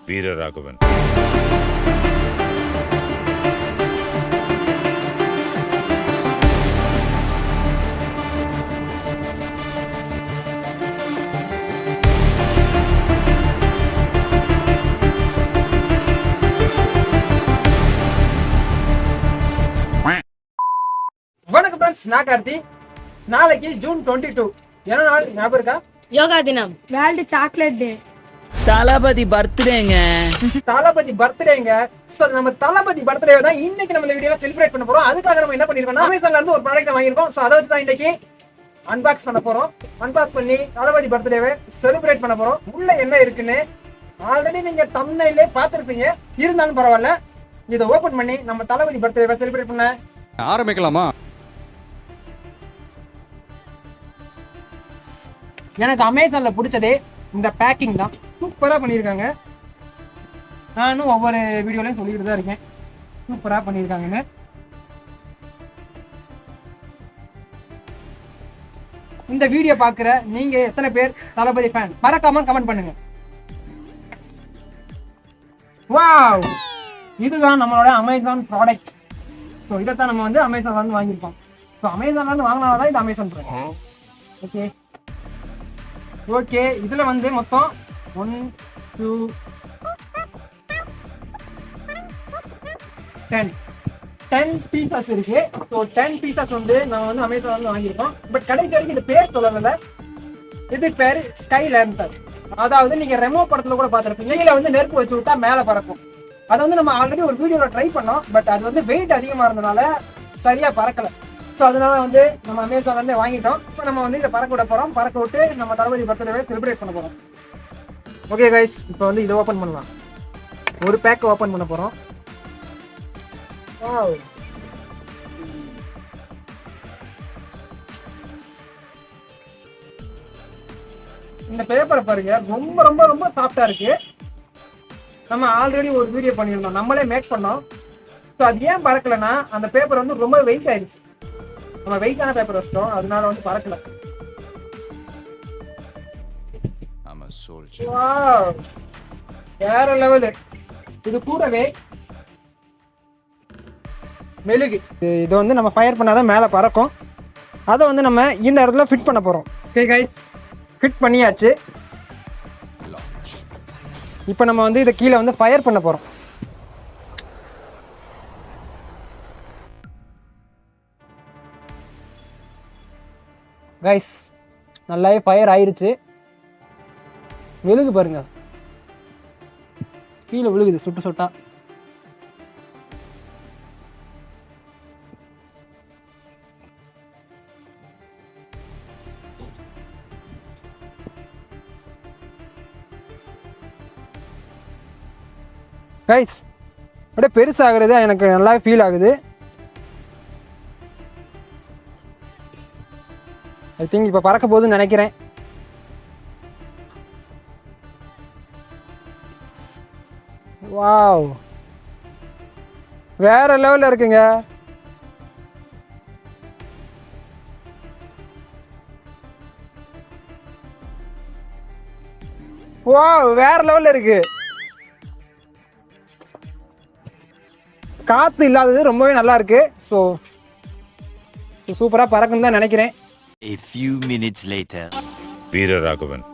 வீரராகவன். வணக்கம் ஃப்ரெண்ட்ஸ், நான் கார்த்தி. நாளைக்கு ஜூன் 22 என்ன நாள் ஞாபகம் இருக்கா? யோகா தினம். World chocolate day. தளபதி பர்த்டேங்க. தளபதி பர்த்டேங்க. சோ நம்ம தளபதி பர்த்டே தான் இன்னைக்கு நம்ம இந்த வீடியோல செலிப்ரேட் பண்ண போறோம். அதுக்காக நம்ம என்ன பண்ணிருக்கோம், அமேசான்ல இருந்து ஒரு ப்ராடக்ட் வாங்கியிருக்கோம். சோ அதை வச்சு தான் இன்னைக்கு அன்பாக்ஸ் பண்ண போறோம். அன்பாக்ஸ் பண்ணி தளபதி பர்த்டேவை செலிப்ரேட் பண்ண போறோம். உள்ள என்ன இருக்குன்னு ஆல்ரெடி நீங்க தம்ப்நெயிலே பார்த்திருப்பீங்க. இருந்தாலும் பரவாயில்ல, இதை ஓபன் பண்ணி நம்ம தளபதி பர்த்டேவை செலிப்ரேட் பண்ண ஆரம்பிக்கலாமா? எனக்கு அமேசான்ல பிடிச்சதே இந்த பேக்கிங் தான். சூப்பரா பண்ணியிருக்காங்க. நானும் ஒவ்வொரு வீடியோலையும் சொல்லிட்டு தான் இருக்கேன், சூப்பரா பண்ணியிருக்காங்கன்னு. இந்த வீடியோ பார்க்குற நீங்க எத்தனை பேர் தளபதி ஃபேன் மறக்காம கமெண்ட் பண்ணுங்க. வாவ், இதுதான் நம்மளோட அமேசான் ப்ராடக்ட். ஸோ இதைத்தான் நம்ம வந்து அமேசான்ல இருந்து வாங்கியிருக்கோம். ஸோ அமேசான்ல இருந்து வாங்கினாதான் இது அமேசான் ப்ராடக்ட். ஓகே ஓகே, இதுல வந்து மொத்தம் 1 2 10 பீசஸ் இருக்கு. ஸோ 10 பீசஸ் வந்து நம்ம வந்து அமேசான்ல இருந்து வாங்கியிருக்கோம். பட் கடைசி வரைக்கும் இது பேர் சொல்லல. இது பேர் ஸ்கை லேண்டர். அதாவது நீங்க ரெமோ படத்துல கூட பார்த்திருப்பீங்க, கீழே வந்து நெருப்பு வச்சு விட்டா மேல பறக்கும். அதை வந்து நம்ம ஆல்ரெடி ஒரு வீடியோல ட்ரை பண்ணோம். பட் அது வந்து வெயிட் அதிகமா இருந்தனால சரியா பறக்கல. ஸோ அதனால வந்து நம்ம அமேசான்ல இருந்தே வாங்கிட்டோம். இப்போ நம்ம வந்து இதை பறக்க விட போறோம். பறக்க விட்டு நம்ம தளபதி பர்த்டேவை செலிப்ரேட் பண்ண போறோம். ஓகே கைஸ், இப்போ வந்து இதை ஓப்பன் பண்ணலாம். ஒரு பேக் ஓப்பன் பண்ண போறோம். வாவ், இந்த பேப்பரை பாருங்க, ரொம்ப ரொம்ப ரொம்ப சாஃப்டா இருக்கு. நம்ம ஆல்ரெடி ஒரு வீடியோ பண்ணியிருந்தோம், நம்மளே மேக் பண்ணோம். ஸோ அது ஏன் பறக்கலைன்னா அந்த பேப்பர் வந்து ரொம்ப வெயிட் ஆயிடுச்சு. நம்ம வெயிட்டான பேப்பர் வச்சிட்டோம், அதனால வந்து பறக்கல. வாவ், வேற லெவலு. இது கூடவே மெழுகு. இதை வந்து நம்ம ஃபயர் பண்ணாதான் மேலே பறக்கும். அதை வந்து நம்ம இந்த இடத்துல ஃபிட் பண்ண போறோம். ஓகே கைஸ், ஃபிட் பண்ணியாச்சு. இப்போ நம்ம வந்து இதை கீழே வந்து ஃபயர் பண்ண போறோம். கைஸ், நல்லாவே ஃபயர் ஆயிருச்சு. விழுகு பாருங்க, கீழே விழுகுது சுட்டு சுட்டா. கைஸ், அப்படியே பெருசாகிறது எனக்கு நல்லாவே ஃபீல் ஆகுது. ஐ திங்க் இப்போ பறக்க போகுதுன்னு நினைக்கிறேன். வாவ், வேற லெவல்ல இருக்குங்க. வாவ், வேற லெவல்ல இருக்கு. காத்து இல்லாதது ரொம்பவே நல்லா இருக்கு. ஸோ சூப்பரா பறக்குன்னு தான் நினைக்கிறேன். A few minutes later. Veeraraghavan.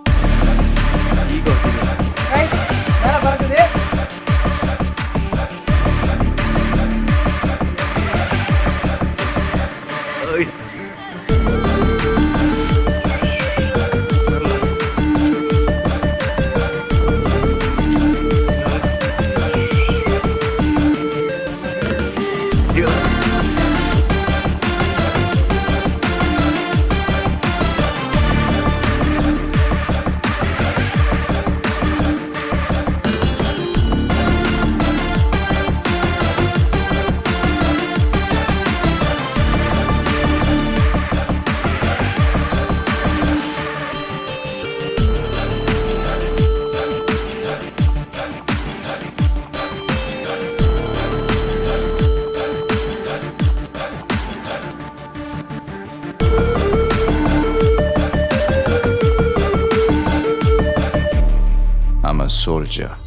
மேல பறக்குது. I'm a soldier.